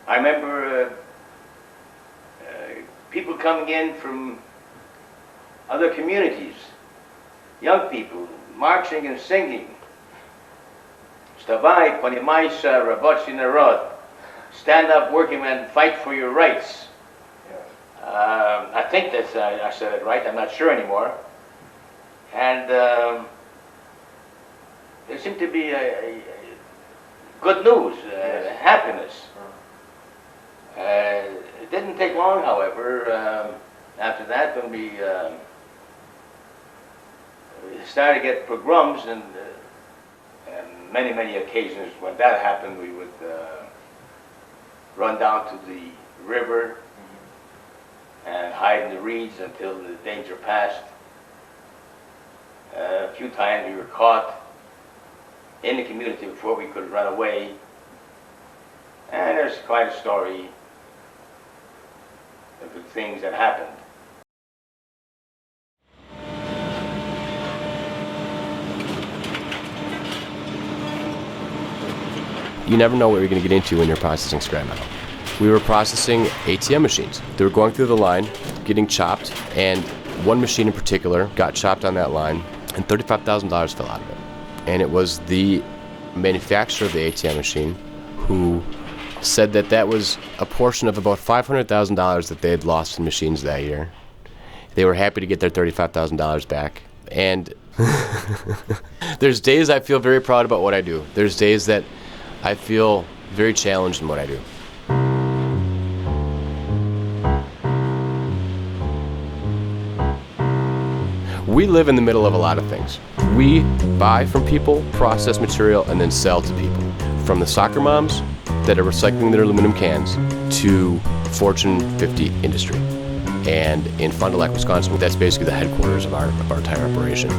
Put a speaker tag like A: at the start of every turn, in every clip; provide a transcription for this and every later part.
A: I remember people coming in from other communities, young people, marching and singing. Stavai, ponimaisa, rabochi narod. Stand up, working men, fight for your rights. I think that's, I said it right, I'm not sure anymore. And there seemed to be a good news, happiness. It didn't take long, however, after that, when we started to get pogroms, and many, many occasions when that happened, we would run down to the river and hide in the reeds until the danger passed. A few times we were caught in the community before we could run away. And there's quite a story of the things that happened.
B: You never know what you're going to get into when you're processing scrap metal. We were processing ATM machines. They were going through the line, getting chopped, and one machine in particular got chopped on that line, and $35,000 fell out of it. And it was the manufacturer of the ATM machine who said that that was a portion of about $500,000 that they had lost in machines that year. They were happy to get their $35,000 back. And there's days I feel very proud about what I do. There's days that I feel very challenged in what I do. We live in the middle of a lot of things. We buy from people, process material, and then sell to people. From the soccer moms that are recycling their aluminum cans to Fortune 50 industry. And in Fond du Lac, Wisconsin, that's basically the headquarters of our entire operation.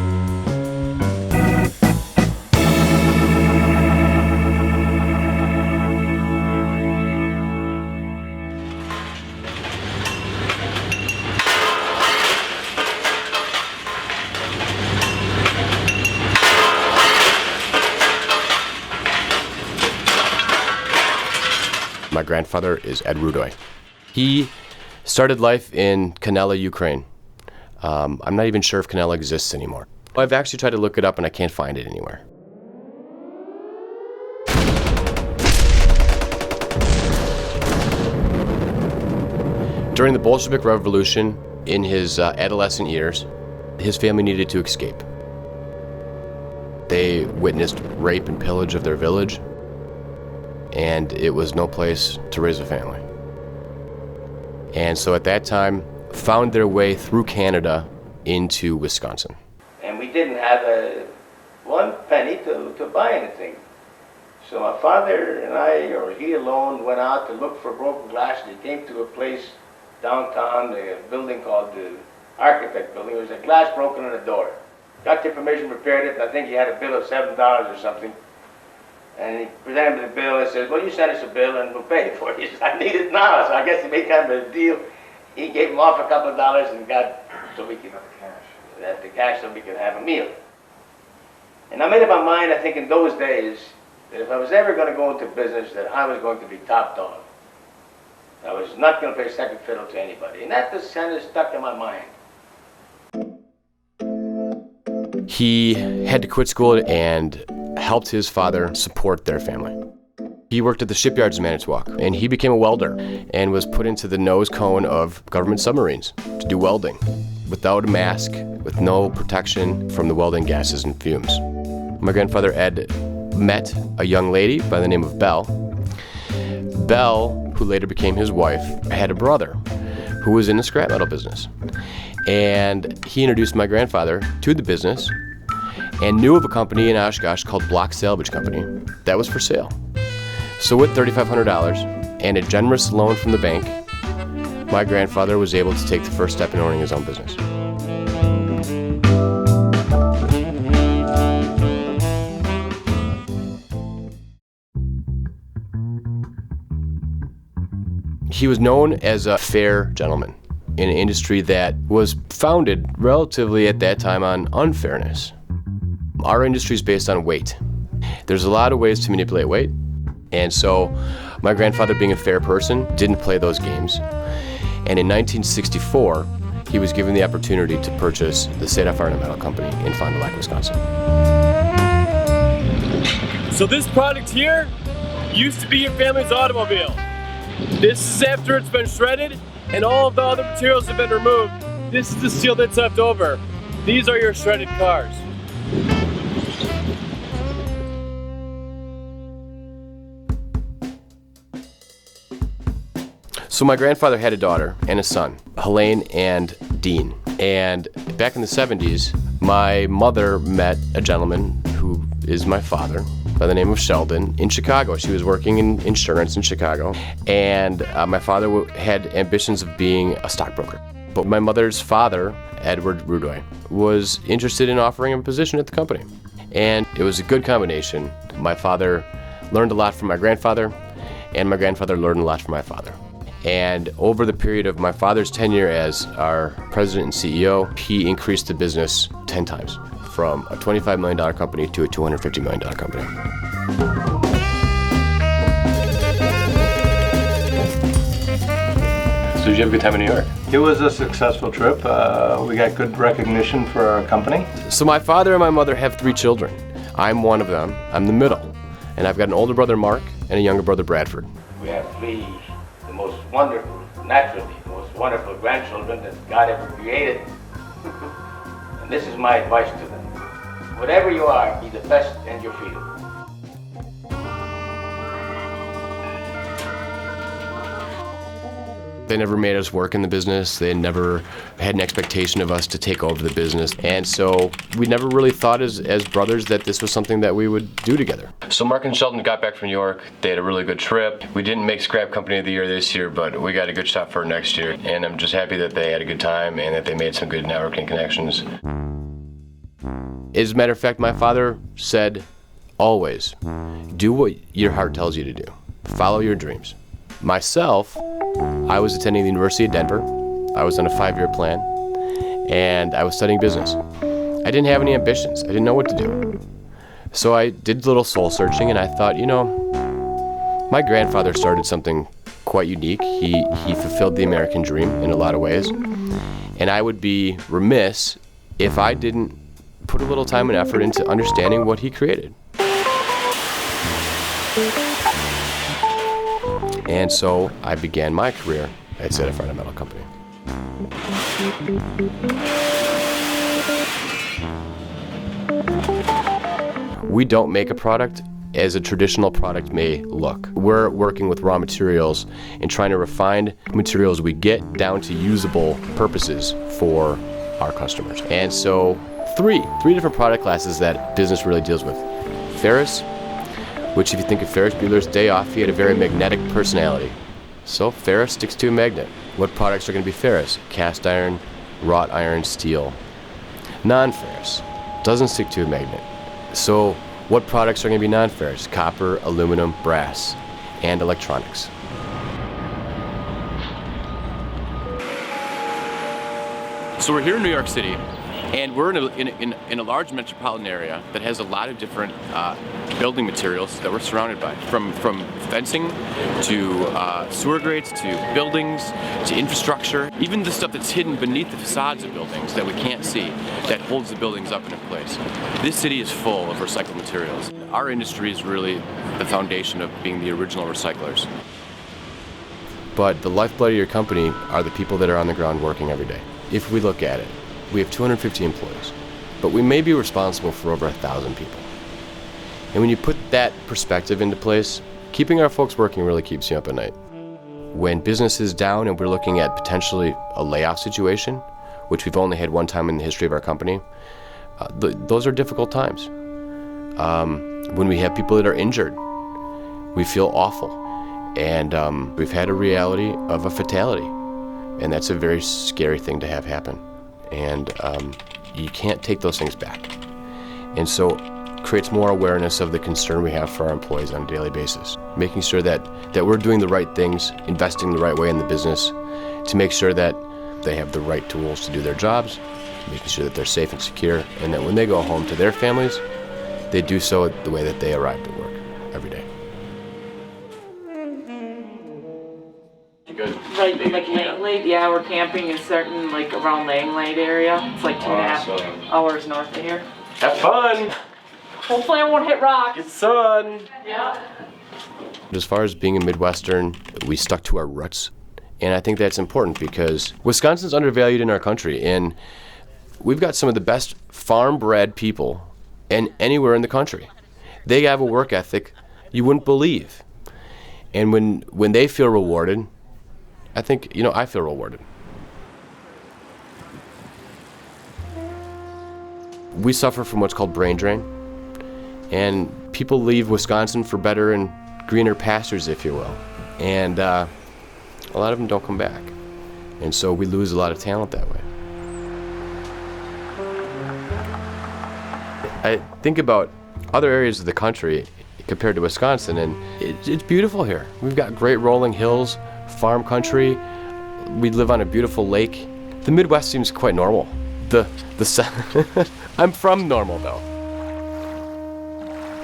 B: My grandfather is Edward Rudoy. He started life in Kanela, Ukraine. I'm not even sure if Kanela exists anymore. I've actually tried to look it up and I can't find it anywhere. During the Bolshevik Revolution, in his adolescent years, his family needed to escape. They witnessed rape and pillage of their village, and it was no place to raise a family. And so at that time, found their way through Canada into Wisconsin.
A: And we didn't have one penny to buy anything. So my father and I, or he alone, went out to look for broken glass. They came to a place downtown, a building called the Architect Building. There was a glass broken in the door. Got the information, repaired it, and I think he had a bill of $7 or something. And he presented me the bill and said, well, you send us a bill and we'll pay for it. He said, I need it now. So I guess he made kind of a deal. He gave him off a couple of dollars and got, so we could have the cash so we could have a meal. And I made up my mind, I think in those days, that if I was ever going to go into business, that I was going to be top dog. I was not going to play second fiddle to anybody. And that just kind of stuck in my mind.
B: He had to quit school and helped his father support their family. He worked at the shipyards in Manitowoc, and he became a welder and was put into the nose cone of government submarines to do welding without a mask, with no protection from the welding gases and fumes. My grandfather Ed met a young lady by the name of Belle. Belle, who later became his wife, had a brother who was in the scrap metal business. And he introduced my grandfather to the business and knew of a company in Oshkosh called Block Salvage Company that was for sale. So with $3,500 and a generous loan from the bank, my grandfather was able to take the first step in owning his own business. He was known as a fair gentleman in an industry that was founded relatively at that time on unfairness. Our industry is based on weight. There's a lot of ways to manipulate weight, and so My grandfather, being a fair person, didn't play those games. And in 1964, he was given the opportunity to purchase the State Fire and Metal Company in Fond du Lac, Wisconsin.
C: So this product here used to be your family's automobile. This is after it's been shredded and all of the other materials have been removed. This is the steel that's left over. These are your shredded cars.
B: So my grandfather had a daughter and a son, Helene and Dean. And back in the 70s, my mother met a gentleman who is my father by the name of Sheldon in Chicago. She was working in insurance in Chicago. And my father had ambitions of being a stockbroker. But my mother's father, Edward Rudoy, was interested in offering him a position at the company. And it was a good combination. My father learned a lot from my grandfather, and my grandfather learned a lot from my father. And over the period of my father's tenure as our president and CEO, he increased the business 10 times, from a $25 million company to a $250 million company. So did you have a good time in New York?
D: It was a successful trip. We got good recognition for our company.
B: So my father and my mother have 3 children. I'm one of them. I'm the middle. And I've got an older brother, Mark, and a younger brother, Bradford.
A: We have 3 the most wonderful, naturally, the most wonderful grandchildren that God ever created. And this is my advice to them. Whatever you are, be the best in your field.
B: They never made us work in the business. They never had an expectation of us to take over the business. And so we never really thought as brothers that this was something that we would do together. So Mark and Sheldon got back from New York. They had a really good trip. We didn't make Scrap Company of the Year this year, but we got a good shot for next year. And I'm just happy that they had a good time and that they made some good networking connections. As a matter of fact, my father said, always, do what your heart tells you to do. Follow your dreams. Myself, I was attending the University of Denver. I was on a 5-year plan, and I was studying business. I didn't have any ambitions. I didn't know what to do. So I did a little soul searching, and I thought, you know, my grandfather started something quite unique. He fulfilled the American dream in a lot of ways, and I would be remiss if I didn't put a little time and effort into understanding what he created. And so I began my career at State Fire and Metal Company. We don't make a product as a traditional product may look. We're working with raw materials and trying to refine materials we get down to usable purposes for our customers. And so three different product classes that business really deals with. Ferrous, which if you think of Ferris Bueller's Day Off, he had a very magnetic personality. So ferrous sticks to a magnet. What products are going to be ferrous? Cast iron, wrought iron, steel. Non-ferrous doesn't stick to a magnet. So what products are going to be non-ferrous? Copper, aluminum, brass, and electronics. So we're here in New York City, and we're in a large metropolitan area that has a lot of different building materials that we're surrounded by, from fencing to sewer grates to buildings to infrastructure, even the stuff that's hidden beneath the facades of buildings that we can't see that holds the buildings up in place. This city is full of recycled materials. Our industry is really the foundation of being the original recyclers. But the lifeblood of your company are the people that are on the ground working every day. If we look at it, we have 250 employees, but we may be responsible for over 1,000 people. And when you put that perspective into place, keeping our folks working really keeps you up at night. When business is down and we're looking at potentially a layoff situation, which we've only had one time in the history of our company, those are difficult times. When we have people that are injured, we feel awful. And we've had a reality of a fatality, and that's a very scary thing to have happen. And you can't take those things back. And so it creates more awareness of the concern we have for our employees on a daily basis, making sure that we're doing the right things, investing the right way in the business to make sure that they have the right tools to do their jobs, making sure that they're safe and secure, and that when they go home to their families, they do so the way that they arrived at work every day.
C: good.
E: Right, like Langley, yeah, we're camping in certain, like around Langley area. It's like 2.5
C: Awesome.
E: hours north of here.
C: Have fun.
E: Hopefully I won't hit rocks.
C: Get sun.
E: Yeah.
B: As far as being a Midwestern, we stuck to our roots. And I think that's important because Wisconsin's undervalued in our country. And we've got some of the best farm-bred people anywhere in the country. They have a work ethic you wouldn't believe. And when they feel rewarded, I think, I feel rewarded. We suffer from what's called brain drain. And people leave Wisconsin for better and greener pastures, if you will. And a lot of them don't come back. And so we lose a lot of talent that way. I think about other areas of the country compared to Wisconsin, and it's beautiful here. We've got great rolling hills, farm country. We live on a beautiful lake. The Midwest seems quite normal. I'm from normal though.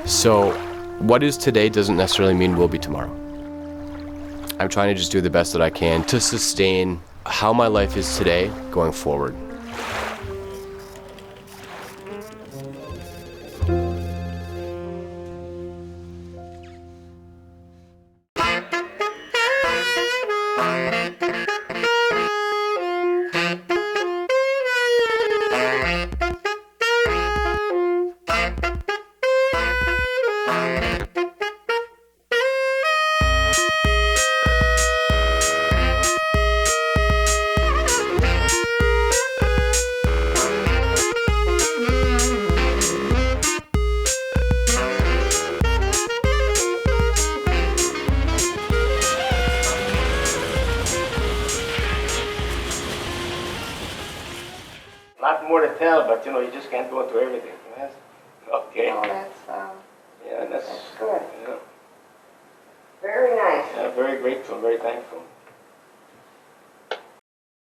B: So what is today doesn't necessarily mean will be tomorrow. I'm trying to just do the best that I can to sustain how my life is today going forward.
A: Lot more to tell, but you just can't go into everything. Yes? Okay.
F: Oh,
A: Yeah, that's
F: good.
A: Yeah,
F: Very nice.
A: yeah, very grateful, very thankful.